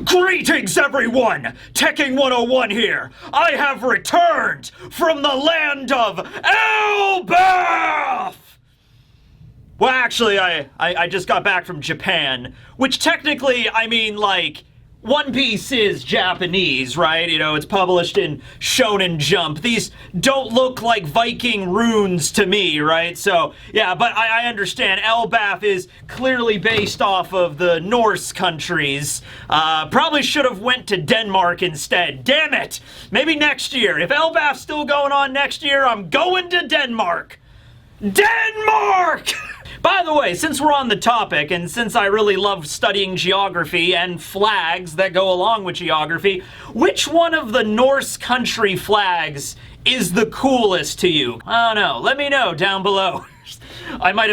Greetings, everyone! Teching 101 here. I have returned from the land of Elbaf! Well, actually, I just got back from Japan, which technically, I mean, like, One Piece is Japanese, right? You know, it's published in Shonen Jump. These don't look like Viking runes to me, right? So, yeah, but I understand. Elbaf is clearly based off of the Norse countries. Probably should have went to Denmark instead. Damn it! Maybe next year. If Elbaf's still going on next year, I'm going to Denmark! Denmark! By the way, since we're on the topic, and since I really love studying geography and flags that go along with geography, which one of the Norse country flags is the coolest to you? I don't know. Let me know down below. There might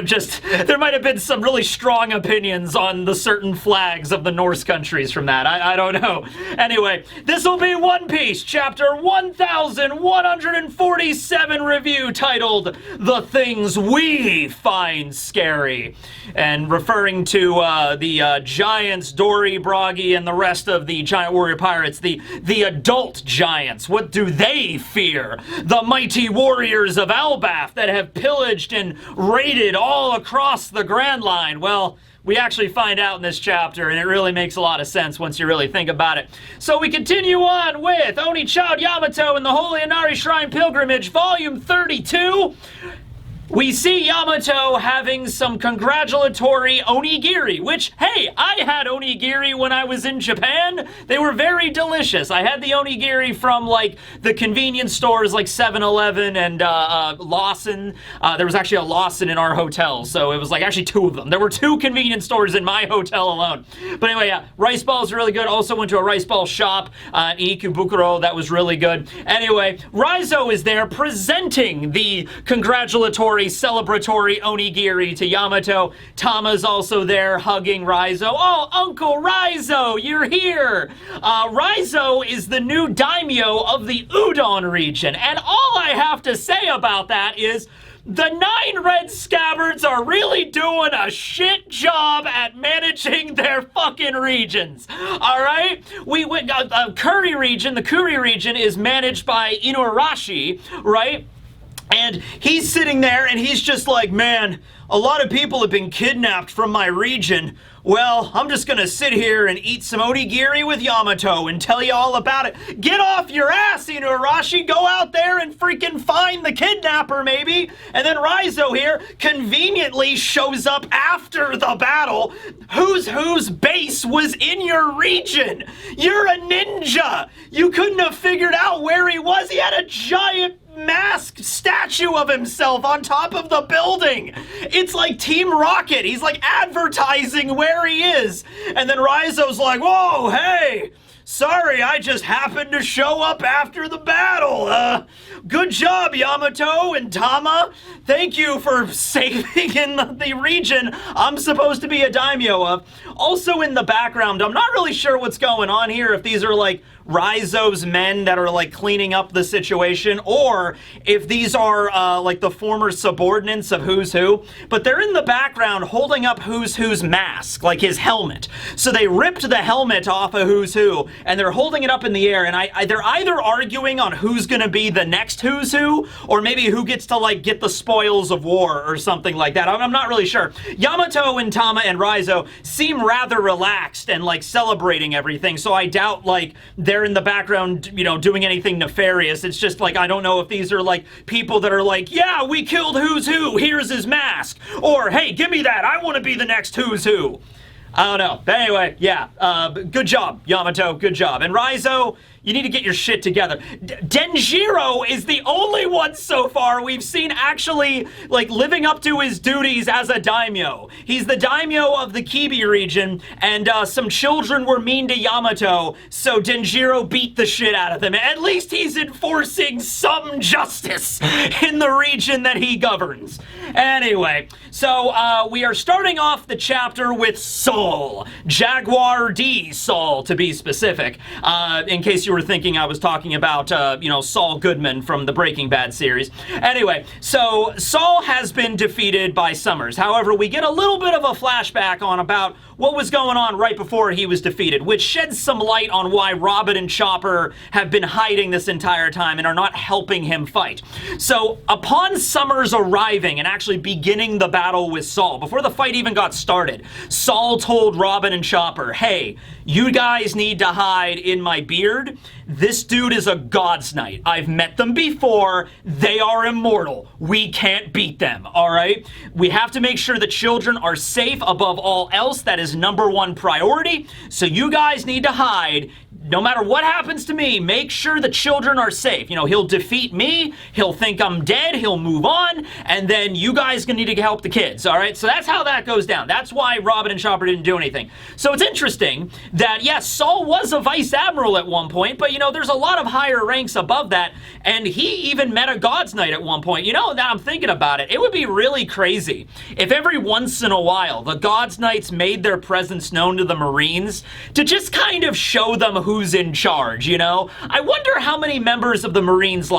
have been some really strong opinions on the certain flags of the Norse countries from that. I don't know. Anyway, this will be One Piece, chapter 1147 review titled The Things We Find Scary. And referring to the giants, Dory, Bragi, and the rest of the giant warrior pirates, the adult giants. What do they fear? The mighty warriors of Elbaf that have pillaged and raided all across the Grand Line. Well, we actually find out in this chapter, and it really makes a lot of sense once you really think about it. So we continue on with Oni Child Yamato and the Holy Inari Shrine Pilgrimage, Volume 32. We see Yamato having some congratulatory onigiri, which, hey, I had onigiri when I was in Japan. They were very delicious. I had the onigiri from, like, the convenience stores like 7-Eleven and Lawson. There was actually a Lawson in our hotel, so it was, like, actually two of them. There were two convenience stores in my hotel alone. But anyway, yeah, rice balls are really good. Also went to a rice ball shop in Ikebukuro. That was really good. Anyway, Raizo is there presenting the congratulatory celebratory onigiri to Yamato. Tama's also there hugging Raizo. Oh, Uncle Raizo, you're here! Raizo is the new daimyo of the Udon region, and all I have to say about that is the 9 red scabbards are really doing a shit job at managing their fucking regions. Alright? We went, Kuri region, the Kuri region is managed by Inuarashi, right? And he's sitting there and he's just like, man, a lot of people have been kidnapped from my region. Well, I'm just gonna sit here and eat some onigiri with Yamato and tell you all about it. Get off your ass, Inuarashi! Go out there and freaking find the kidnapper, maybe! And then Raizo here conveniently shows up after the battle. Whose base was in your region? You're a ninja! You couldn't have figured out where he was. He had a giant masked statue of himself on top of the building. It's like Team Rocket. He's like advertising where he is. And then Raizo's like, whoa, hey, sorry, I just happened to show up after the battle. Good job, Yamato and Tama. Thank you for saving in the region I'm supposed to be a daimyo of. Also in the background, I'm not really sure what's going on here, if these are like Raizo's men that are like cleaning up the situation, or if these are like the former subordinates of Who's Who, but they're in the background holding up Who's Who's mask, like his helmet. So they ripped the helmet off of Who's Who, and they're holding it up in the air, and they're either arguing on who's gonna be the next Who's Who, or maybe who gets to like get the spoils of war or something like that. I'm not really sure. Yamato and Tama and Raizo seem rather relaxed and like celebrating everything, so I doubt like they're in the background, you know, doing anything nefarious. It's just like, I don't know if these are like people that are like, yeah, we killed Who's Who, here's his mask, or hey, give me that, I want to be the next Who's Who. I don't know. But anyway, yeah, good job, Yamato, good job. And Raizo, you need to get your shit together. Denjiro is the only one so far we've seen actually, like, living up to his duties as a daimyo. He's the daimyo of the Kibi region, and some children were mean to Yamato, so Denjiro beat the shit out of them. At least he's enforcing some justice in the region that he governs. Anyway, so we are starting off the chapter with Soul. Jaguar D Soul, to be specific. In case you were thinking I was talking about, Saul Goodman from the Breaking Bad series. Anyway, so Saul has been defeated by Sommers. However, we get a little bit of a flashback on about what was going on right before he was defeated, which sheds some light on why Robin and Chopper have been hiding this entire time and are not helping him fight. So, upon Sommers arriving and actually beginning the battle with Saul, before the fight even got started, Saul told Robin and Chopper, hey, you guys need to hide in my beard. This dude is a God's Knight. I've met them before. They are immortal. We can't beat them, all right? We have to make sure the children are safe above all else. That is #1 priority. So you guys need to hide. No matter what happens to me, make sure the children are safe. He'll defeat me, he'll think I'm dead, he'll move on, and then you guys gonna need to help the kids, all right? So that's how that goes down. That's why Robin and Chopper didn't do anything. So it's interesting that, yes, Saul was a vice admiral at one point, but, there's a lot of higher ranks above that, and he even met a God's Knight at one point. Now I'm thinking about it, it would be really crazy if every once in a while the God's Knights made their presence known to the Marines to just kind of show them who's in charge, I wonder how many members of the Marines,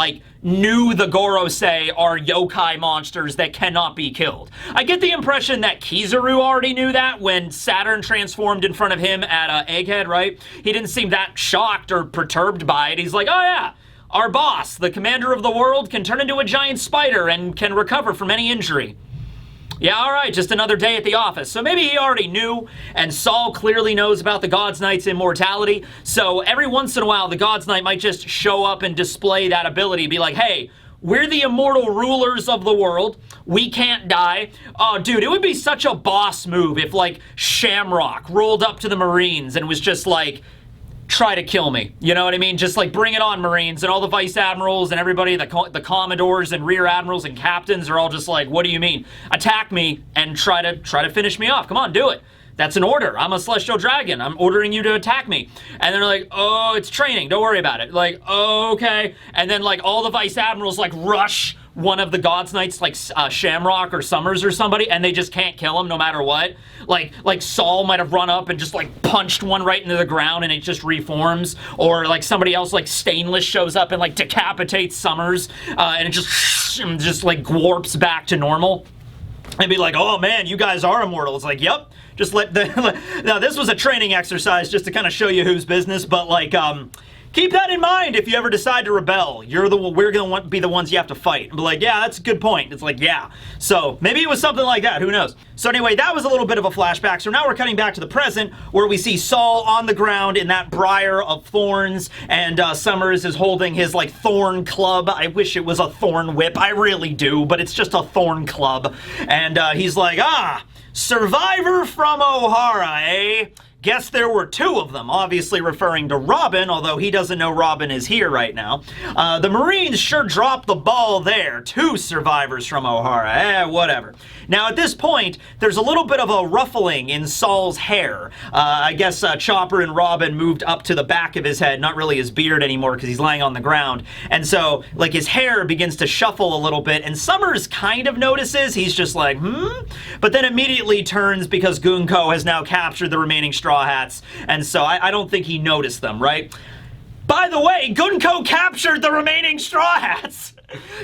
knew the Gorosei are yokai monsters that cannot be killed. I get the impression that Kizaru already knew that when Saturn transformed in front of him at Egghead, right? He didn't seem that shocked or perturbed by it. He's like, oh yeah, our boss, the commander of the world, can turn into a giant spider and can recover from any injury. Yeah, all right, just another day at the office. So maybe he already knew, and Saul clearly knows about the God's Knight's immortality. So every once in a while, the God's Knight might just show up and display that ability. Be like, hey, we're the immortal rulers of the world. We can't die. Oh, dude, it would be such a boss move if, Shamrock rolled up to the Marines and was just like, try to kill me. You know what I mean? Just bring it on, Marines, and all the vice admirals and everybody, the commodores and rear admirals and captains are all just like, what do you mean? Attack me and try to finish me off. Come on, do it. That's an order. I'm a celestial dragon. I'm ordering you to attack me. And they're like, oh, it's training. Don't worry about it. Oh, okay. And then all the vice admirals rush one of the God's Knights, Shamrock or Sommers or somebody, and they just can't kill him no matter what. Like Saul might have run up and just punched one right into the ground and it just reforms, or somebody else Stainless shows up and decapitates Sommers, and it just warps back to normal. And be like, oh man, you guys are immortal. It's yep. Just now this was a training exercise just to kind of show you whose business, but keep that in mind if you ever decide to rebel. We're gonna be the ones you have to fight. And be like, yeah, that's a good point. It's yeah. So maybe it was something like that. Who knows? So anyway, that was a little bit of a flashback. So now we're cutting back to the present, where we see Saul on the ground in that briar of thorns, and Sommers is holding his thorn club. I wish it was a thorn whip. I really do, but it's just a thorn club. And he's like, survivor from O'Hara, eh? Guess there were 2 of them, obviously referring to Robin, although he doesn't know Robin is here right now. The Marines sure dropped the ball there. 2 survivors from O'Hara. Whatever. Now, at this point, there's a little bit of a ruffling in Saul's hair. I guess Chopper and Robin moved up to the back of his head, not really his beard anymore because he's lying on the ground. And so, his hair begins to shuffle a little bit, and Sommers kind of notices. He's just like, But then immediately turns because Gunko has now captured the remaining Straw Hats, and so I don't think he noticed them, right? By the way, Gunko captured the remaining Straw Hats!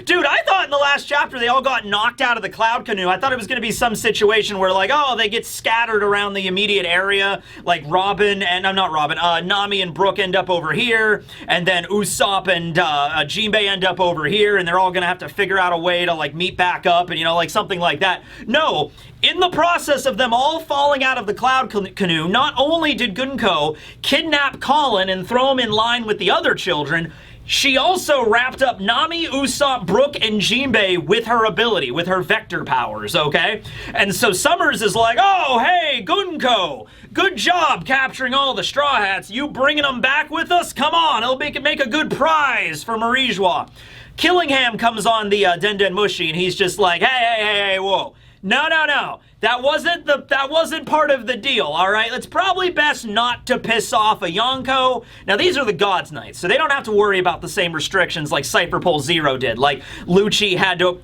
Dude, I thought in the last chapter they all got knocked out of the cloud canoe. I thought it was going to be some situation where they get scattered around the immediate area, Robin and, not Robin, Nami and Brook end up over here, and then Usopp and Jinbei end up over here, and they're all going to have to figure out a way to meet back up, and something like that. No, in the process of them all falling out of the cloud canoe, not only did Gunko kidnap Colin and throw him in line with the other children, she also wrapped up Nami, Usopp, Brook, and Jinbei with her ability, with her vector powers, okay? And so Sommers is like, oh, hey, Gunko, good job capturing all the Straw Hats. You bringing them back with us? Come on, it'll make a good prize for Marie-Joie. Killingham comes on the Den Den Mushi, and he's just like, hey, whoa. No. That wasn't part of the deal, all right? It's probably best not to piss off a Yonko. Now, these are the Gods Knights, so they don't have to worry about the same restrictions like Cypher Pole Zero did. Like, Lucci had to,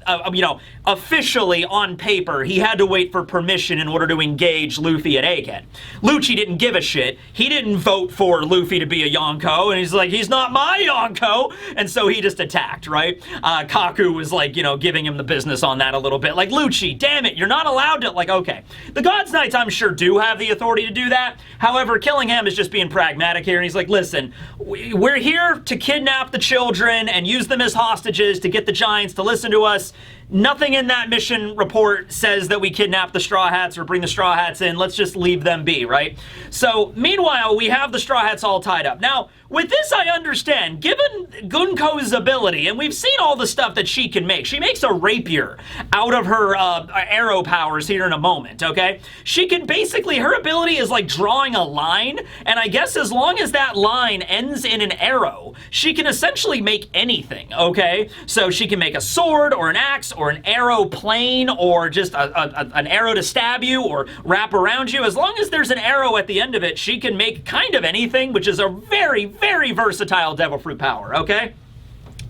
officially on paper, he had to wait for permission in order to engage Luffy at Egghead. Lucci didn't give a shit. He didn't vote for Luffy to be a Yonko, and he's like, he's not my Yonko, and so he just attacked, right? Kaku was like, giving him the business on that a little bit. Like, Lucci, damn it, you're not allowed to, like, okay. The Gods Knights, I'm sure, do have the authority to do that. However, Killingham is just being pragmatic here, and he's like, listen, we're here to kidnap the children and use them as hostages to get the Giants to listen to us. Nothing in that mission report says that we kidnap the Straw Hats or bring the Straw Hats in. Let's just leave them be, right? So, meanwhile, we have the Straw Hats all tied up. Now, with this, I understand. Given Gunko's ability, and we've seen all the stuff that she can make. She makes a rapier out of her arrow powers here in a moment, okay? She can basically, her ability is like drawing a line, and I guess as long as that line ends in an arrow, she can essentially make anything, okay? So she can make a sword or an axe or an arrow plane or just an arrow to stab you or wrap around you. As long as there's an arrow at the end of it, she can make kind of anything, which is a very, very versatile Devil Fruit power, okay?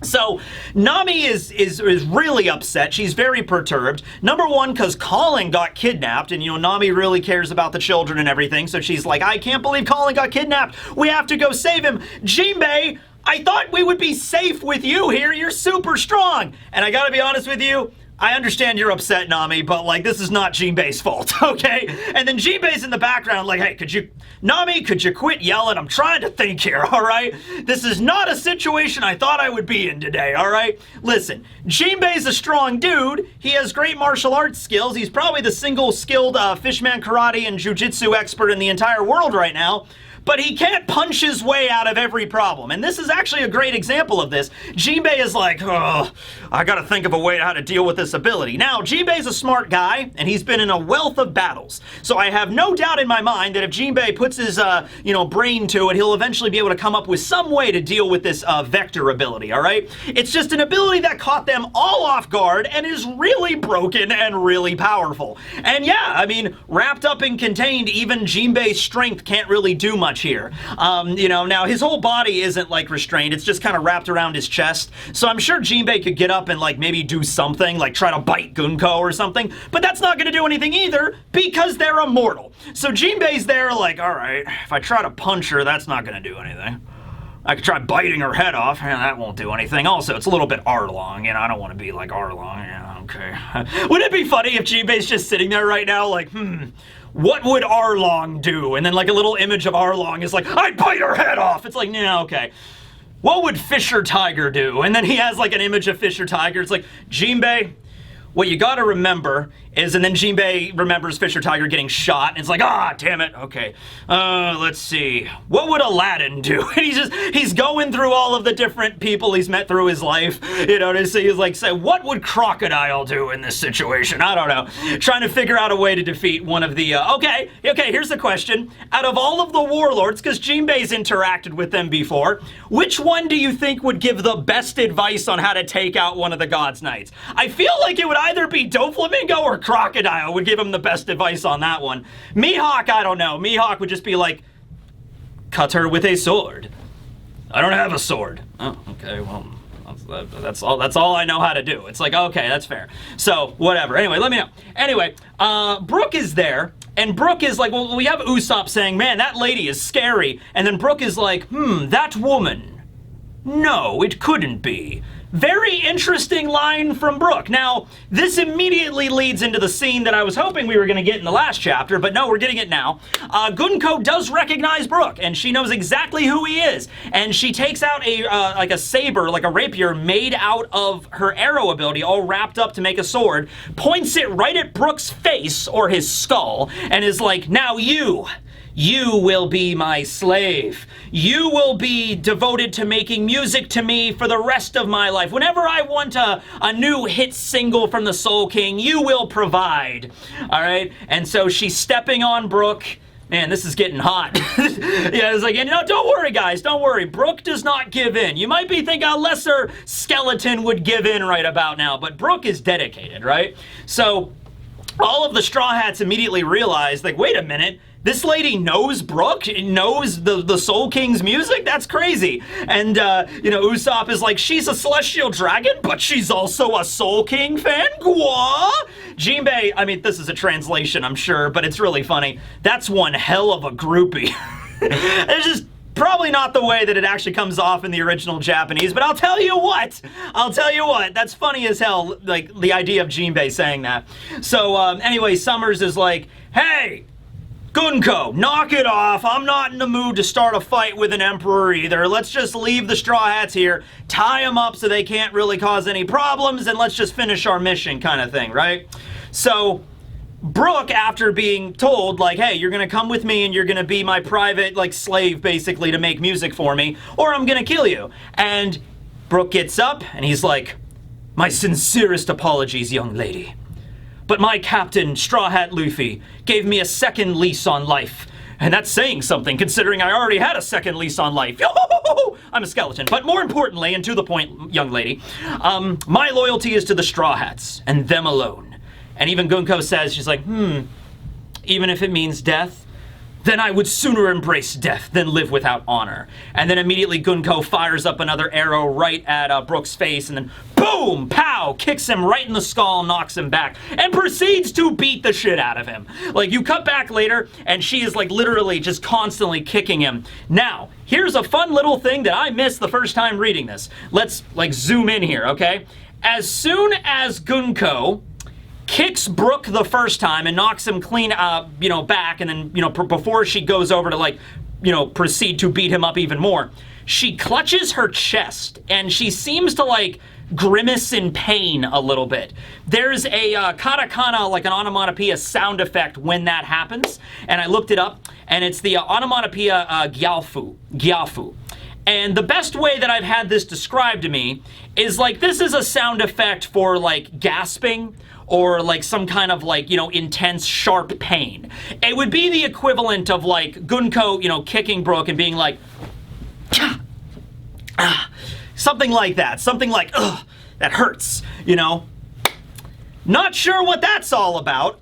So, Nami is really upset. She's very perturbed. Number one, because Colin got kidnapped, and, Nami really cares about the children and everything, so she's like, I can't believe Colin got kidnapped. We have to go save him. Jinbei, I thought we would be safe with you here. You're super strong. And I gotta be honest with you, I understand you're upset, Nami, but, like, this is not Jinbei's fault, okay? And then Jinbei's in the background like, hey, Nami, could you quit yelling? I'm trying to think here, all right? This is not a situation I thought I would be in today, all right? Listen, Jinbei's a strong dude. He has great martial arts skills. He's probably the single skilled fishman karate and jujitsu expert in the entire world right now. But he can't punch his way out of every problem. And this is actually a great example of this. Jinbei is like, oh, I gotta think of a way how to deal with this ability. Now, Jinbei's a smart guy, and he's been in a wealth of battles. So I have no doubt in my mind that if Jinbei puts his, brain to it, he'll eventually be able to come up with some way to deal with this vector ability, all right? It's just an ability that caught them all off guard and is really broken and really powerful. And yeah, I mean, wrapped up and contained, even Jinbei's strength can't really do much here. Now his whole body isn't like restrained, it's just kind of wrapped around his chest. So I'm sure Jinbei could get up and like maybe do something, like try to bite Gunko or something, but that's not gonna do anything either because they're immortal. So Jinbei's there like, all right, if I try to punch her, that's not gonna do anything. I could try biting her head off, and that won't do anything. Also, it's a little bit Arlong, I don't want to be like Arlong, okay. Wouldn't it be funny if Jinbei's just sitting there right now like, what would Arlong do? And then like a little image of Arlong is like, I'd bite her head off. It's like, nah, okay. What would Fisher Tiger do? And then he has like an image of Fisher Tiger. It's like, Jinbei, what you gotta remember is, and then Jinbei remembers Fisher Tiger getting shot, and it's like, ah, damn it, okay. Let's see. What would Aladdin do? And he's going through all of the different people he's met through his life, to see, he's like, say, what would Crocodile do in this situation? I don't know. Trying to figure out a way to defeat one of the, okay, here's the question. Out of all of the warlords, because Jinbei's interacted with them before, which one do you think would give the best advice on how to take out one of the Gods Knights? I feel like it would either be Doflamingo or Crocodile would give him the best advice on that one. Mihawk, I don't know. Mihawk would just be like, cut her with a sword. I don't have a sword. Oh, okay, well, that's all I know how to do. It's like, okay, that's fair. So, whatever. Anyway, let me know. Anyway, Brook is there, and Brook is like, well, we have Usopp saying, man, that lady is scary. And then Brook is like, that woman. No, it couldn't be. Very interesting line from Brook. Now, this immediately leads into the scene that I was hoping we were going to get in the last chapter, but no, we're getting it now. Gunko does recognize Brook, and she knows exactly who he is. And she takes out a saber, like a rapier, made out of her arrow ability, all wrapped up to make a sword, points it right at Brook's face, or his skull, and is like, now you will be my slave. You will be devoted to making music to me for the rest of my life. Whenever I want a new hit single from the Soul King, you will provide. All right? And so she's stepping on Brook. Man, this is getting hot. Yeah, it's like, don't worry, guys, don't worry. Brook does not give in. You might be thinking a lesser skeleton would give in right about now, but Brook is dedicated, right? So all of the Straw Hats immediately realize, like, wait a minute, this lady knows Brook, knows the Soul King's music? That's crazy. And, Usopp is like, she's a celestial dragon, but she's also a Soul King fan? Gwa? Jinbei, I mean, this is a translation, I'm sure, but it's really funny. That's one hell of a groupie. It's just probably not the way that it actually comes off in the original Japanese, but I'll tell you what, that's funny as hell, like, the idea of Jinbei saying that. So, anyway, Sommers is like, hey, Gunko, knock it off. I'm not in the mood to start a fight with an emperor either. Let's just leave the Straw Hats here, tie them up so they can't really cause any problems, and let's just finish our mission kind of thing, right? So Brook, after being told, like, hey, you're gonna come with me and you're gonna be my private, like, slave, basically, to make music for me, or I'm gonna kill you. And Brook gets up and he's like, my sincerest apologies, young lady. But my captain, Straw Hat Luffy, gave me a second lease on life. And that's saying something, considering I already had a second lease on life. I'm a skeleton. But more importantly, and to the point, young lady, my loyalty is to the Straw Hats, and them alone. And even Gunko says, she's like, even if it means death, then I would sooner embrace death than live without honor. And then immediately Gunko fires up another arrow right at Brook's face, and then boom, pow, kicks him right in the skull, knocks him back, and proceeds to beat the shit out of him. Like, you cut back later, and she is, like, literally just constantly kicking him. Now, here's a fun little thing that I missed the first time reading this. Let's, like, zoom in here, okay? As soon as Gunko kicks Brook the first time and knocks him clean, back, and then, before she goes over to, like, proceed to beat him up even more, she clutches her chest, and she seems to, like, grimace in pain a little bit. There's a katakana, like an onomatopoeia sound effect when that happens, and I looked it up, and it's the onomatopoeia gyafu. And the best way that I've had this described to me is, like, this is a sound effect for, like, gasping, or, like, some kind of, like, intense, sharp pain. It would be the equivalent of, like, Gunko, kicking Brook and being like, something like that. Something like, ugh, that hurts, Not sure what that's all about.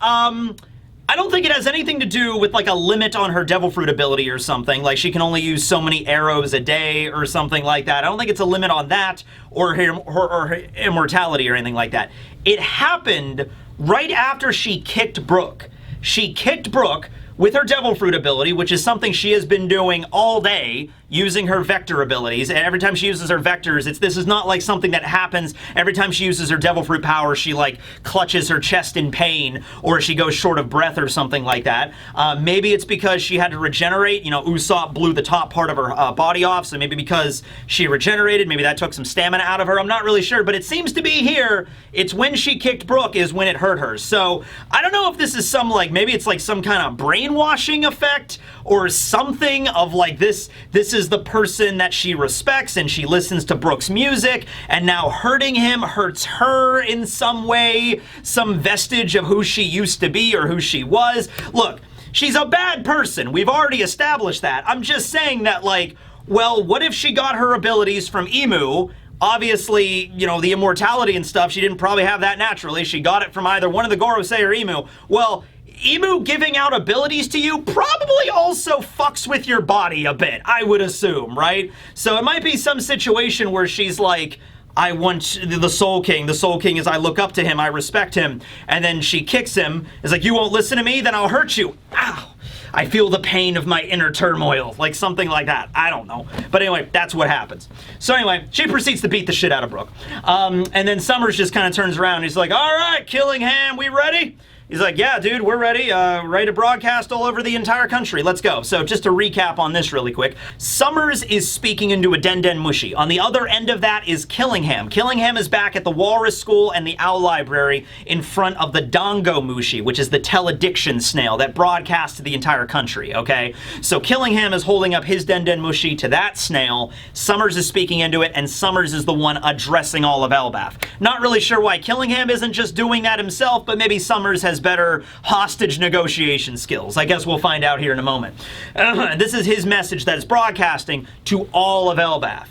I don't think it has anything to do with, like, a limit on her devil fruit ability or something. Like, she can only use so many arrows a day or something like that. I don't think it's a limit on that or her immortality or anything like that. It happened right after she kicked Brook. She kicked Brook with her devil fruit ability, which is something she has been doing all day, using her vector abilities. And every time she uses her vectors, this is not like something that happens every time she uses her devil fruit power, she, like, clutches her chest in pain, or she goes short of breath or something like that. Maybe it's because she had to regenerate. Usopp blew the top part of her body off, so maybe because she regenerated, maybe that took some stamina out of her. I'm not really sure, but it seems to be here, it's when she kicked Brook is when it hurt her. So I don't know if this is some, like, maybe it's like some kind of brainwashing effect or something of, like, this is the person that she respects and she listens to Brook's music, and now hurting him hurts her in some way, some vestige of who she used to be or who she was. Look, she's a bad person. We've already established that. I'm just saying that, like, well, what if she got her abilities from Emu? Obviously, the immortality and stuff, she didn't probably have that naturally. She got it from either one of the Gorosei or Emu. Well, Emu giving out abilities to you probably also fucks with your body a bit, I would assume, right? So it might be some situation where she's like, I want the Soul King. The Soul King is, I look up to him, I respect him. And then she kicks him. It's like, you won't listen to me? Then I'll hurt you. Ow. I feel the pain of my inner turmoil. Like something like that. I don't know. But anyway, that's what happens. So anyway, she proceeds to beat the shit out of Brook. And then Sommers just kind of turns around. He's like, all right, Killingham, we ready? He's like, yeah, dude, we're ready. Ready to broadcast all over the entire country. Let's go. So just to recap on this really quick, Sommers is speaking into a Den Mushi. On the other end of that is Killingham. Killingham is back at the Walrus School and the Owl Library in front of the Dango Mushi, which is the telediction snail that broadcasts to the entire country, okay? So Killingham is holding up his Den Mushi to that snail. Sommers is speaking into it, and Sommers is the one addressing all of Elbaf. Not really sure why Killingham isn't just doing that himself, but maybe Sommers has better hostage negotiation skills. I guess we'll find out here in a moment. This is his message that is broadcasting to all of Elbaf.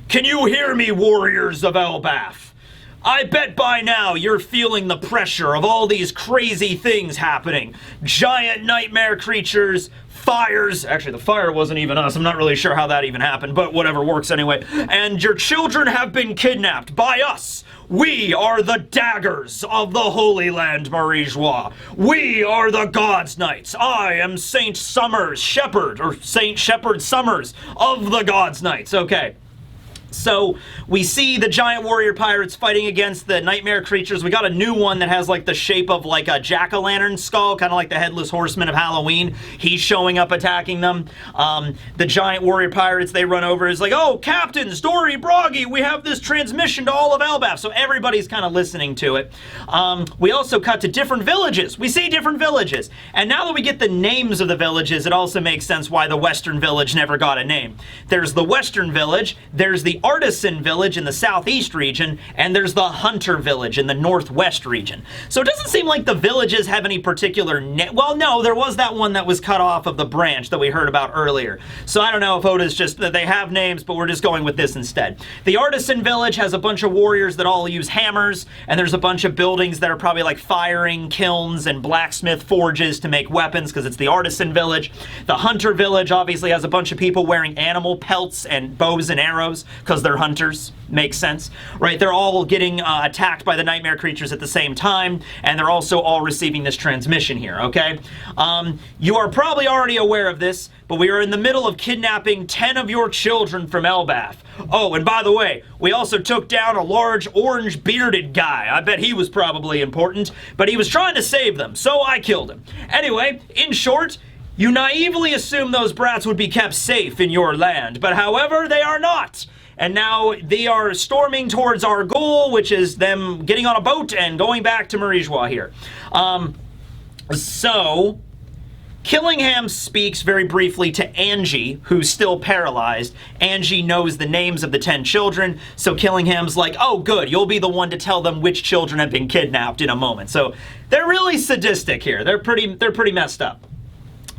Can you hear me, warriors of Elbaf? I bet by now you're feeling the pressure of all these crazy things happening. Giant nightmare creatures, fires. Actually, the fire wasn't even us. I'm not really sure how that even happened, but whatever, works anyway. And your children have been kidnapped by us. We are the daggers of the Holy Land, Marie-Joie. We are the God's Knights. I am Saint Sommers Shepherd, or Saint Shepherd Sommers of the God's Knights. Okay. So we see the giant warrior pirates fighting against the nightmare creatures. We got a new one that has like the shape of like a jack-o'-lantern skull, kind of like the headless horseman of Halloween. He's showing up attacking them. The giant warrior pirates, they run over. It's like, oh, captains, Dory, Broggy, we have this transmission to all of Elbaf. So everybody's kind of listening to it. We also cut to different villages. We see different villages. And now that we get the names of the villages, it also makes sense why the Western Village never got a name. There's the Western Village, there's the Artisan Village in the Southeast region, and there's the Hunter Village in the Northwest region. So it doesn't seem like the villages have any particular well, no, there was that one that was cut off of the branch that we heard about earlier. So I don't know if Oda's just that they have names, but we're just going with this instead. The Artisan Village has a bunch of warriors that all use hammers, and there's a bunch of buildings that are probably like firing kilns and blacksmith forges to make weapons because it's the Artisan Village. The Hunter Village obviously has a bunch of people wearing animal pelts and bows and arrows because they're hunters. Makes sense, right? They're all getting attacked by the nightmare creatures at the same time, and they're also all receiving this transmission here, okay? You are probably already aware of this, but we are in the middle of kidnapping 10 of your children from Elbaf. Oh, and by the way, we also took down a large orange bearded guy. I bet he was probably important, but he was trying to save them, so I killed him. Anyway, in short, you naively assume those brats would be kept safe in your land, but however, they are not. And now they are storming towards our goal, which is them getting on a boat and going back to Marie-Joie here. So Killingham speaks very briefly to Angie, who's still paralyzed. Angie knows the names of the 10 children, so Killingham's like, oh good, you'll be the one to tell them which children have been kidnapped in a moment. So they're really sadistic here. They're pretty messed up.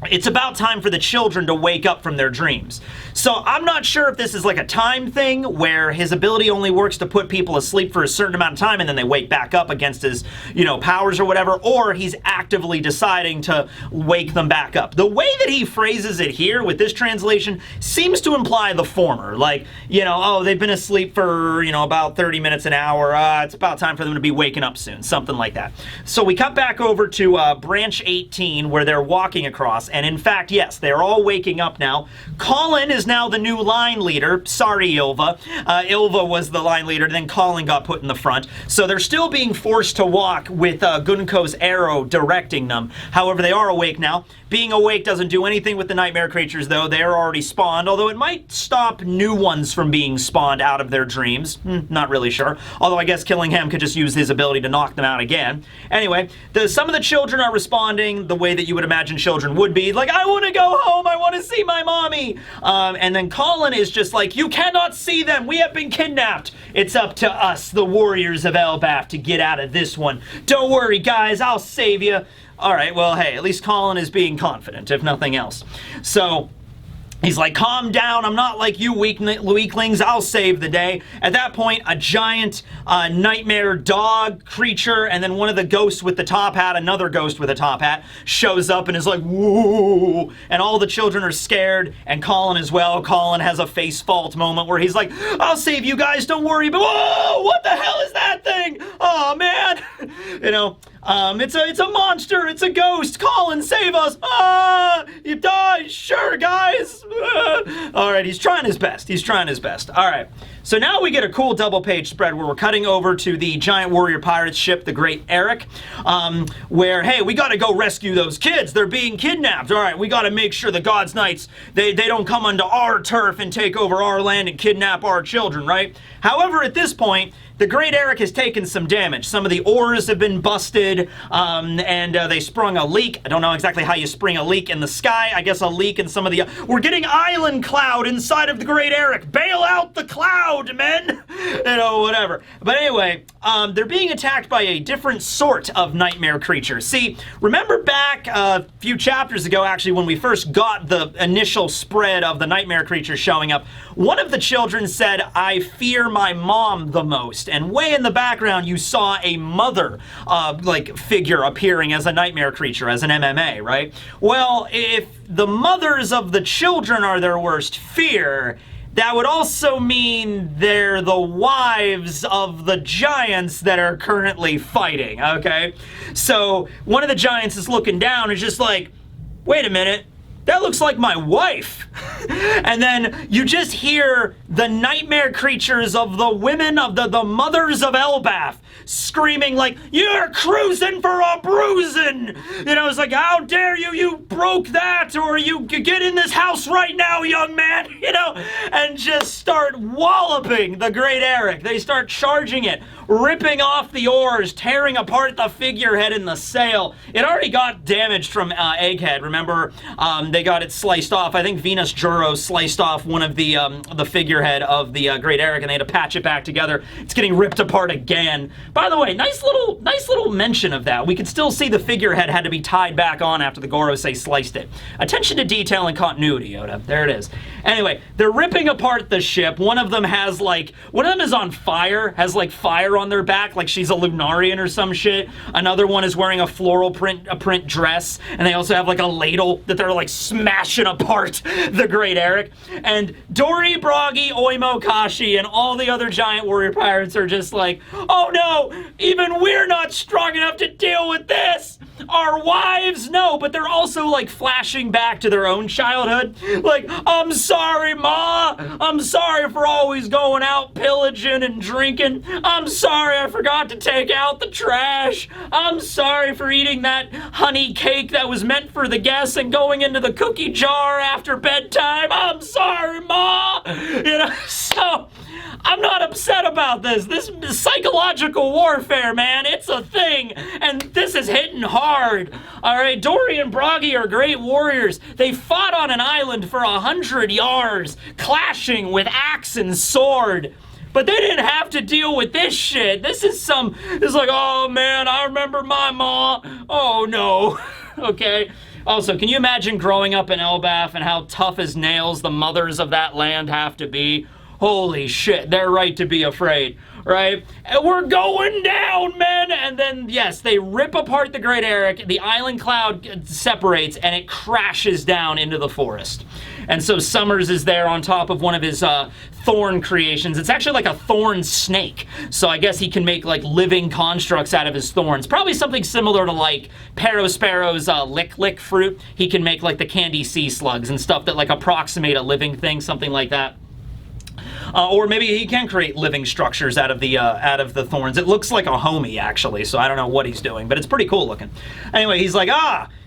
It's about time for the children to wake up from their dreams. So I'm not sure if this is like a time thing where his ability only works to put people asleep for a certain amount of time and then they wake back up against his, powers or whatever, or he's actively deciding to wake them back up. The way that he phrases it here with this translation seems to imply the former. Like, oh, they've been asleep for, about 30 minutes, an hour. It's about time for them to be waking up soon. Something like that. So we cut back over to branch 18 where they're walking across. And in fact, yes, they're all waking up now. Colin is now the new line leader. Sorry, Ilva. Ilva was the line leader, then Colin got put in the front. So they're still being forced to walk with Gunko's arrow directing them. However, they are awake now. Being awake doesn't do anything with the nightmare creatures, though. They're already spawned, although it might stop new ones from being spawned out of their dreams. Not really sure. Although I guess Killingham could just use his ability to knock them out again. Anyway, some of the children are responding the way that you would imagine children would be. Like, I want to go home. I want to see my mommy. And then Colin is just like, you cannot see them. We have been kidnapped. It's up to us, the warriors of Elbaf, to get out of this one. Don't worry, guys. I'll save you. All right, well, hey, at least Colin is being confident, if nothing else. So he's like, calm down, I'm not like you weaklings, I'll save the day. At that point, a giant nightmare dog creature, and then one of the ghosts with the top hat, another ghost with a top hat, shows up and is like, whoa, and all the children are scared, and Colin as well. Colin has a face fault moment where he's like, I'll save you guys, don't worry, but whoa, what the hell is that thing? Oh, man. It's a monster, it's a ghost. Colin, save us. You died. Sure, guys. All right, he's trying his best. All right, so now we get a cool double page spread where we're cutting over to the giant warrior pirates ship, the Great Eric, where, hey, we got to go rescue those kids. They're being kidnapped. All right, we got to make sure the God's Knights, they don't come onto our turf and take over our land and kidnap our children, right? However, at this point, the Great Eric has taken some damage. Some of the oars have been busted, and they sprung a leak. I don't know exactly how you spring a leak in the sky. I guess a leak in some of the... We're getting island cloud inside of the Great Eric. Bail out the cloud! loud, men! Whatever. But anyway, they're being attacked by a different sort of nightmare creature. See, remember back a few chapters ago, actually, when we first got the initial spread of the nightmare creature showing up, one of the children said, "I fear my mom the most." And way in the background, you saw a mother, figure appearing as a nightmare creature, as an MMA, right? Well, if the mothers of the children are their worst fear, that would also mean they're the wives of the giants that are currently fighting, okay? So one of the giants is looking down and is just like, wait a minute, that looks like my wife. And then you just hear the nightmare creatures of the women of the mothers of Elbaf screaming like, "You're cruising for a bruising!" It's like, "How dare you, you broke that, or you get in this house right now, young man," and just start walloping the Great Eric. They start charging it, ripping off the oars, tearing apart the figurehead in the sail. It already got damaged from Egghead, remember? They got it sliced off. I think Venus Juro sliced off one of the figurehead of the Great Eric, and they had to patch it back together. It's getting ripped apart again. By the way, nice little mention of that. We could still see the figurehead had to be tied back on after the Gorosei sliced it. Attention to detail and continuity, Yoda. There it is. Anyway, they're ripping apart the ship. One of them is on fire, has fire on their back, like she's a Lunarian or some shit. Another one is wearing a floral print dress, and they also have a ladle that they're smashing apart the Great Eric. And Dory, Broggy, Oimo, Kashi, and all the other giant warrior pirates are just like, "Oh no, even we're not strong enough to deal with this. Our wives, no," but they're also flashing back to their own childhood. "I'm sorry, Ma. I'm sorry for always going out pillaging and drinking. I'm sorry I forgot to take out the trash. I'm sorry for eating that honey cake that was meant for the guests and going into the cookie jar after bedtime. I'm sorry, Ma." So I'm not upset about this. This is psychological warfare, man. It's a thing, and this is hitting hard. All right, Dory and Broggy are great warriors. They fought on an island for 100 yards, clashing with axe and sword. But they didn't have to deal with this shit. It's like, "Oh man, I remember my ma. Oh no." Okay. Also, can you imagine growing up in Elbaf and how tough as nails the mothers of that land have to be? Holy shit, they're right to be afraid, right? And we're going down, men! And then, yes, they rip apart the Great Eric, the island cloud separates, and it crashes down into the forest. And so Sommers is there on top of one of his thorn creations. It's actually like a thorn snake. So I guess he can make living constructs out of his thorns. Probably something similar to Parosparrow's lick fruit. He can make the candy sea slugs and stuff that approximate a living thing, something like that. Or maybe he can create living structures out of the thorns. It looks like a homie, actually, so I don't know what he's doing, but it's pretty cool looking. Anyway, he's like,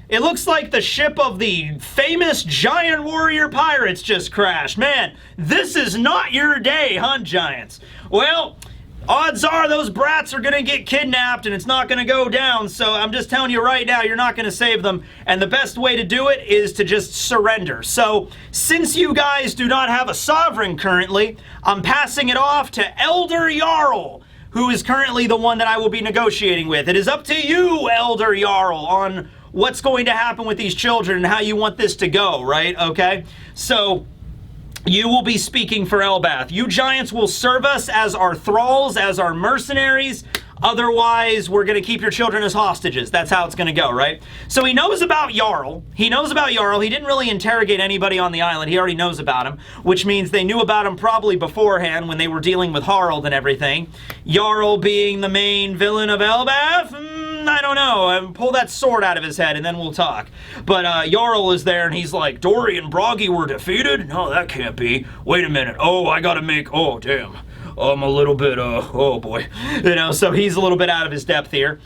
it looks like the ship of the famous giant warrior pirates just crashed. Man, this is not your day, huh, giants? Well, odds are those brats are gonna get kidnapped and it's not gonna go down, so I'm just telling you right now, you're not gonna save them, and the best way to do it is to just surrender. So, since you guys do not have a sovereign currently, I'm passing it off to Elder Jarl, who is currently the one that I will be negotiating with. It is up to you, Elder Jarl, on what's going to happen with these children and how you want this to go, right? Okay? So, you will be speaking for Elbaf. You giants will serve us as our thralls, as our mercenaries. Otherwise, we're going to keep your children as hostages. That's how it's going to go, right? So he knows about Jarl. He didn't really interrogate anybody on the island. He already knows about him, which means they knew about him probably beforehand when they were dealing with Harald and everything. Jarl being the main villain of Elbaf? I don't know. Pull that sword out of his head and then we'll talk. But Jarl is there and he's like, Dory and Broggy were defeated? No, that can't be. Wait a minute. Oh, I gotta make... Oh, damn. I'm a little bit, oh boy. So he's a little bit out of his depth here.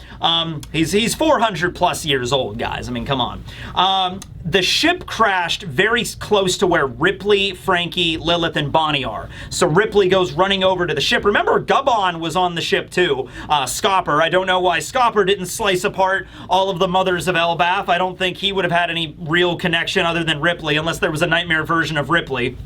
He's 400 plus years old, guys. I mean, come on. The ship crashed very close to where Ripley, Frankie, Lilith, and Bonnie are. So Ripley goes running over to the ship. Remember, Gubbon was on the ship too. Scopper. I don't know why Scopper didn't slice apart all of the mothers of Elbaf. I don't think he would have had any real connection other than Ripley, unless there was a nightmare version of Ripley.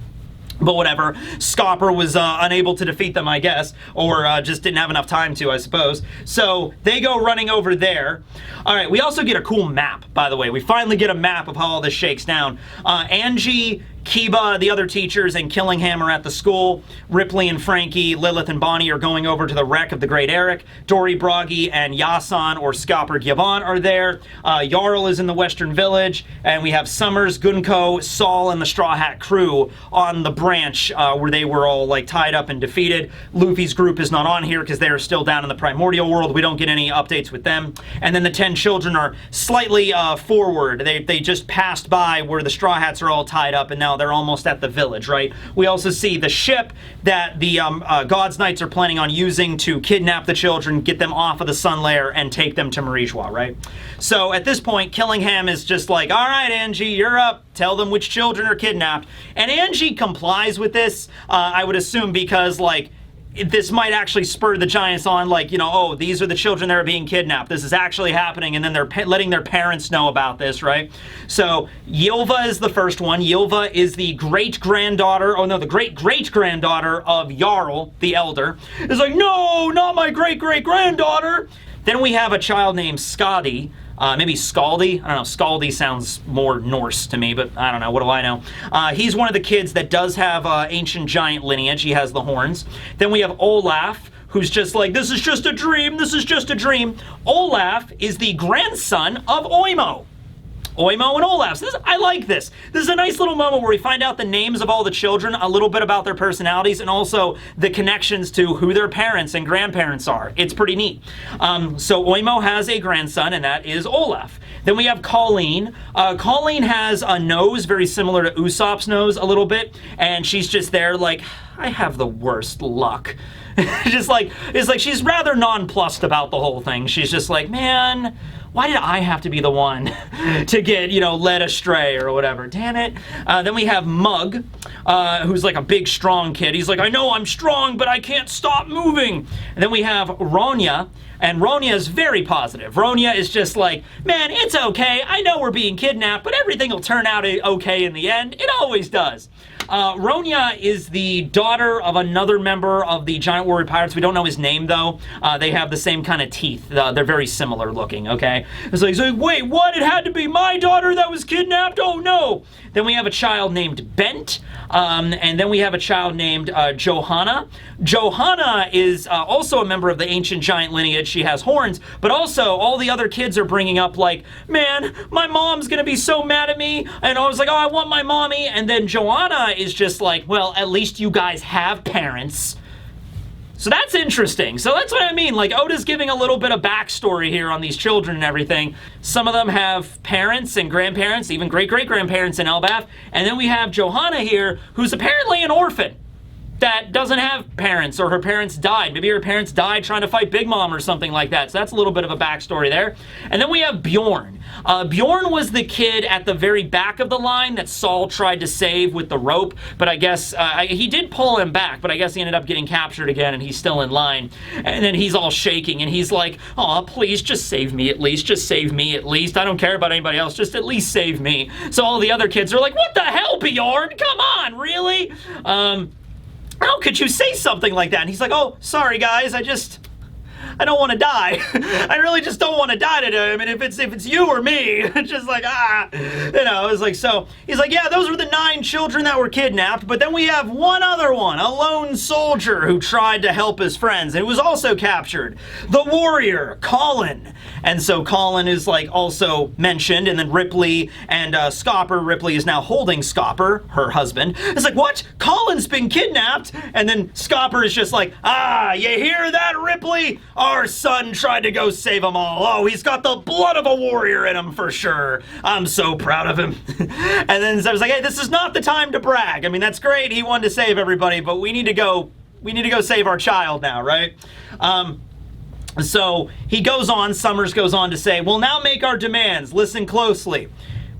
But whatever, Scopper was unable to defeat them, I guess, or just didn't have enough time to, I suppose. So they go running over there. All right, we also get a cool map, by the way. We finally get a map of how all this shakes down. Angie, Kiba, the other teachers, and Killingham are at the school. Ripley and Frankie, Lilith and Bonnie are going over to the wreck of the Great Eric. Dory Broggy and Yasan or Scopper Gyavant are there. Jarl is in the Western Village. And we have Sommers, Gunko, Saul, and the Straw Hat crew on the branch where they were all like tied up and defeated. Luffy's group is not on here because they are still down in the primordial world. We don't get any updates with them. And then the 10 children are slightly forward. They just passed by where the Straw Hats are all tied up, and now they're almost at the village, right? We also see the ship that the God's Knights are planning on using to kidnap the children, get them off of the Sun Lair, and take them to Marijois, right? So at this point, Killingham is just like, all right, Angie, you're up. Tell them which children are kidnapped. And Angie complies with this, I would assume, because, like, this might actually spur the Giants on, like, you know, oh, these are the children that are being kidnapped. This is actually happening, and then they're letting their parents know about this, right? So Ylva is the first one. Ylva is the great-granddaughter, oh no, the great-great-granddaughter of Jarl, the Elder. It's like, no, not my great-great-granddaughter. Then we have a child named Skadi. Maybe Scaldi. I don't know. Scaldi sounds more Norse to me, but I don't know. What do I know? He's one of the kids that does have ancient giant lineage. He has the horns. Then we have Olaf, who's just like, this is just a dream. This is just a dream. Olaf is the grandson of Oimo. Oimo and Olaf. So I like this. This is a nice little moment where we find out the names of all the children, a little bit about their personalities, and also the connections to who their parents and grandparents are. It's pretty neat. So Oimo has a grandson, and that is Olaf. Then we have Colleen. Colleen has a nose very similar to Usopp's nose a little bit, and she's just there like, I have the worst luck. Just like, it's like she's rather nonplussed about the whole thing. She's just like, man, why did I have to be the one to get, you know, led astray or whatever? Damn it. Then we have Mug, who's like a big, strong kid. He's like, I know I'm strong, but I can't stop moving. And then we have Ronya, and Ronya is very positive. Ronya is just like, man, it's okay. I know we're being kidnapped, but everything will turn out okay in the end. It always does. Ronya is the daughter of another member of the Giant Warrior Pirates. We don't know his name, though. They have the same kind of teeth. They're very similar looking, okay? It's like, wait, what? It had to be my daughter that was kidnapped? Oh, no. Then we have a child named Bent, and then we have a child named Johanna. Johanna is also a member of the ancient giant lineage. She has horns, but also all the other kids are bringing up like, man, my mom's gonna be so mad at me. And I was like, oh, I want my mommy. And then Johanna is just like, well, at least you guys have parents. So that's interesting. So that's what I mean. Like, Oda's giving a little bit of backstory here on these children and everything. Some of them have parents and grandparents, even great-great-grandparents in Elbaf. And then we have Johanna here, who's apparently an orphan that doesn't have parents, or her parents died. Maybe her parents died trying to fight Big Mom or something like that. So that's a little bit of a backstory there. And then we have Bjorn. Bjorn was the kid at the very back of the line that Saul tried to save with the rope, but I guess he did pull him back, but I guess he ended up getting captured again, and he's still in line. And then he's all shaking, and he's like, oh, please, just save me at least. Just save me at least. I don't care about anybody else. Just at least save me. So all the other kids are like, what the hell, Bjorn? Come on, really? How could you say something like that? And he's like, oh, sorry, guys, I don't want to die. I really just don't want to die today. I mean, if it's you or me, it's just like, you know, it was like, so he's like, yeah, those were the 9 children that were kidnapped, but then we have one other one, a lone soldier who tried to help his friends and was also captured. The warrior, Colin. And so Colin is like also mentioned, and then Ripley and Scopper. Ripley is now holding Scopper, her husband. It's like, what? Colin's been kidnapped? And then Scopper is just like, you hear that, Ripley? Our son tried to go save them all. Oh, he's got the blood of a warrior in him for sure. I'm so proud of him. And then I was like, hey, this is not the time to brag. I mean, that's great. He wanted to save everybody, but we need to go save our child now, right? So he goes on, Sommers goes on to say, we'll now make our demands. Listen closely.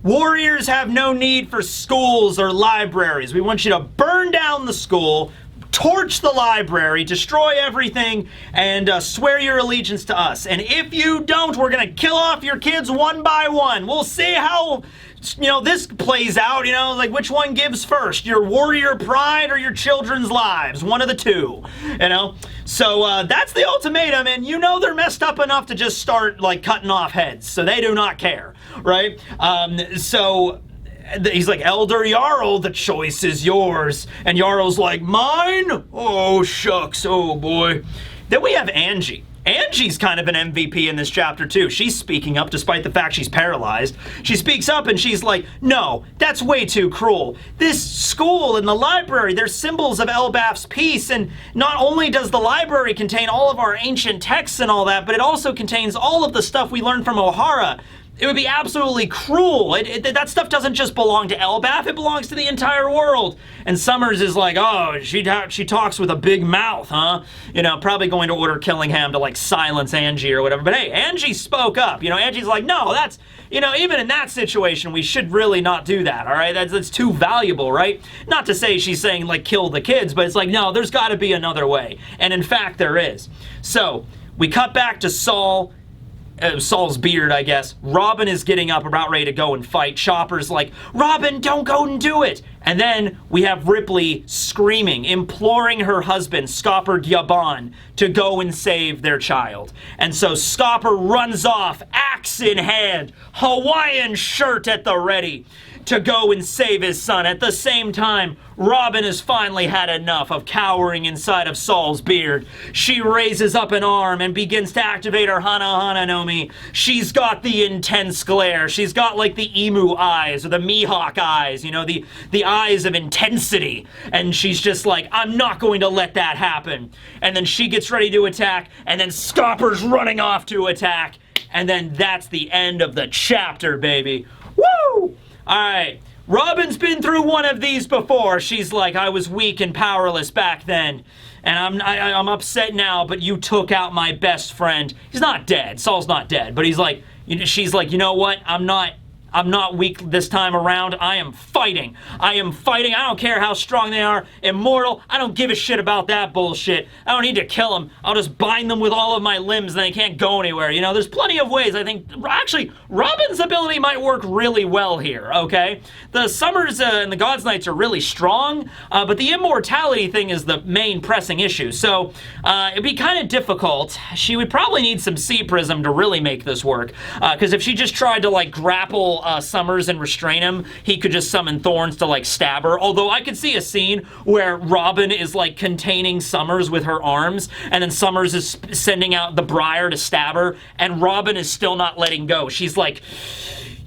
Warriors have no need for schools or libraries. We want you to burn down the school, torch the library, destroy everything, and swear your allegiance to us. And if you don't, we're going to kill off your kids one by one. We'll see how this plays out, like which one gives first? Your warrior pride or your children's lives? One of the two, So that's the ultimatum, and they're messed up enough to just start, like, cutting off heads, so they do not care, right? So he's like, Elder Jarl, the choice is yours. And Jarl's like, mine? Oh, shucks, oh boy. Then we have Angie. Angie's kind of an MVP in this chapter too. She's speaking up despite the fact she's paralyzed. She speaks up and she's like, no, that's way too cruel. This school and the library, they're symbols of Elbaf's peace, and not only does the library contain all of our ancient texts and all that, but it also contains all of the stuff we learned from O'Hara. It would be absolutely cruel. That stuff doesn't just belong to Elbaf, it belongs to the entire world. And Sommers is like, oh, she talks with a big mouth, huh? Probably going to order Killingham to, like, silence Angie or whatever. But hey, Angie spoke up. Angie's like, no, that's, even in that situation, we should really not do that, all right? That's too valuable, right? Not to say she's saying, like, kill the kids, but it's like, no, there's got to be another way. And in fact, there is. So, we cut back to Saul's beard, I guess. Robin is getting up, about ready to go and fight. Chopper's like, Robin, don't go and do it. And then we have Ripley screaming, imploring her husband, Scopper Gyaban, to go and save their child. And so Scopper runs off, axe in hand, Hawaiian shirt at the ready, to go and save his son. At the same time, Robin has finally had enough of cowering inside of Saul's beard. She raises up an arm and begins to activate her Hana Hana no Mi. She's got the intense glare. She's got like the emu eyes or the Mihawk eyes, the eyes of intensity. And she's just like, I'm not going to let that happen. And then she gets ready to attack, and then Scopper's running off to attack. And then that's the end of the chapter, baby. Woo! All right, Robin's been through one of these before. She's like, I was weak and powerless back then, and I'm upset now, but you took out my best friend. He's not dead. Saul's not dead, but he's like, she's like, you know what? I'm not weak this time around. I am fighting. I don't care how strong they are. Immortal. I don't give a shit about that bullshit. I don't need to kill them. I'll just bind them with all of my limbs and they can't go anywhere. There's plenty of ways. I think, actually, Robin's ability might work really well here, okay? The Sommers and the God's Knights are really strong, but the immortality thing is the main pressing issue. So, it'd be kind of difficult. She would probably need some Sea Prism to really make this work, because if she just tried to, like, grapple Sommers and restrain him, he could just summon thorns to, like, stab her. Although I could see a scene where Robin is, like, containing Sommers with her arms, and then Sommers is sending out the briar to stab her, and Robin is still not letting go. She's like,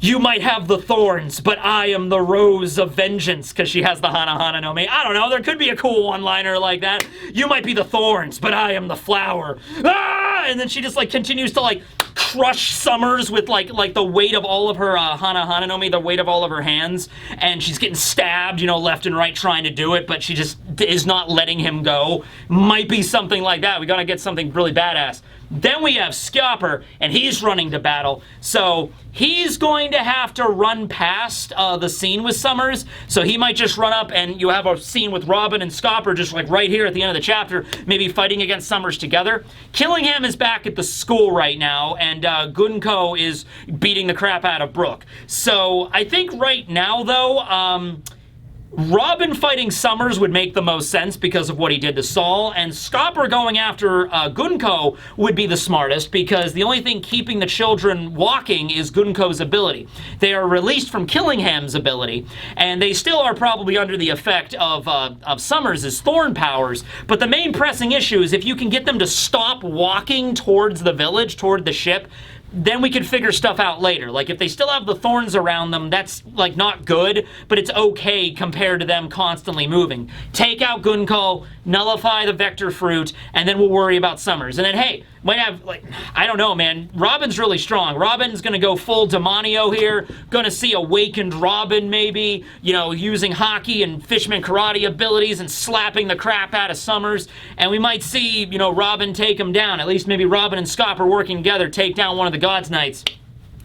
you might have the thorns, but I am the rose of vengeance, because she has the Hana Hana no Mi. I don't know, there could be a cool one-liner like that. You might be the thorns, but I am the flower. Ah! And then she just, like, continues to, like, crush Sommers with, like the weight of all of her Hana Hana no Mi, the weight of all of her hands, and she's getting stabbed, left and right trying to do it, but she just is not letting him go. Might be something like that. We gotta get something really badass. Then we have Scopper, and he's running to battle. So he's going to have to run past the scene with Sommers. So he might just run up, and you have a scene with Robin and Scopper just like right here at the end of the chapter, maybe fighting against Sommers together. Killingham is back at the school right now, and Gunko is beating the crap out of Brook. So I think right now, though, Robin fighting Sommers would make the most sense because of what he did to Saul, and Scopper going after Gunko would be the smartest because the only thing keeping the children walking is Gunko's ability. They are released from Killingham's ability, and they still are probably under the effect of Sommers' thorn powers, but the main pressing issue is if you can get them to stop walking towards the village, toward the ship, then we can figure stuff out later. Like, if they still have the thorns around them, that's, like, not good, but it's okay compared to them constantly moving. Take out Gunko, nullify the Vector Fruit, and then we'll worry about Sommers. And then, hey, might have, like, I don't know, man. Robin's really strong. Robin's gonna go full Demonio here. Gonna see Awakened Robin, maybe, using hockey and Fishman karate abilities and slapping the crap out of Sommers. And we might see, Robin take him down. At least maybe Robin and Scopper working together take down one of the God's Knights.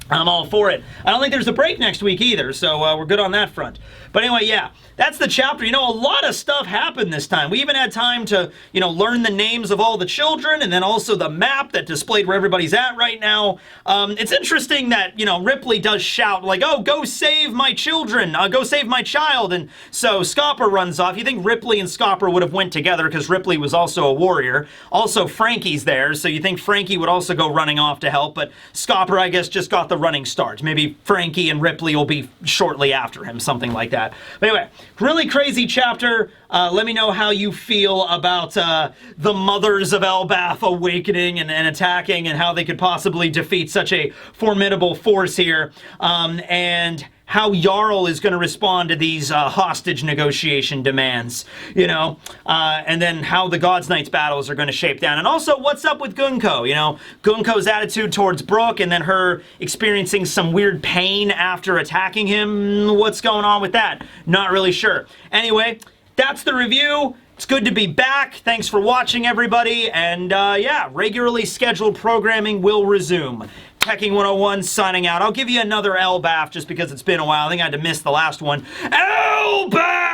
I'm all for it. I don't think there's a break next week either, so we're good on that front. But anyway, yeah, that's the chapter. You know, a lot of stuff happened this time. We even had time to, you know, learn the names of all the children, and then also the map that displayed where everybody's at right now. It's interesting that, you know, Ripley does shout, like, oh, go save my children, go save my child, and so Scopper runs off. You think Ripley and Scopper would have went together, because Ripley was also a warrior. Also, Frankie's there, so you think Frankie would also go running off to help, but Scopper, I guess, just got the running start. Maybe Frankie and Ripley will be shortly after him, something like that. But anyway, really crazy chapter. Let me know how you feel about the mothers of Elbath awakening and attacking, and how they could possibly defeat such a formidable force here, and how Jarl is going to respond to these hostage negotiation demands, you know, and then how the Gods Knights battles are going to shape down. And also, what's up with Gunko? You know, Gunko's attitude towards Brook, and then her experiencing some weird pain after attacking him. What's going on with that? Not really sure. Anyway, that's the review. It's good to be back. Thanks for watching, everybody. And yeah, regularly scheduled programming will resume. Teching 101 signing out. I'll give you another Elbath just because it's been a while. I think I had to miss the last one. Elbath!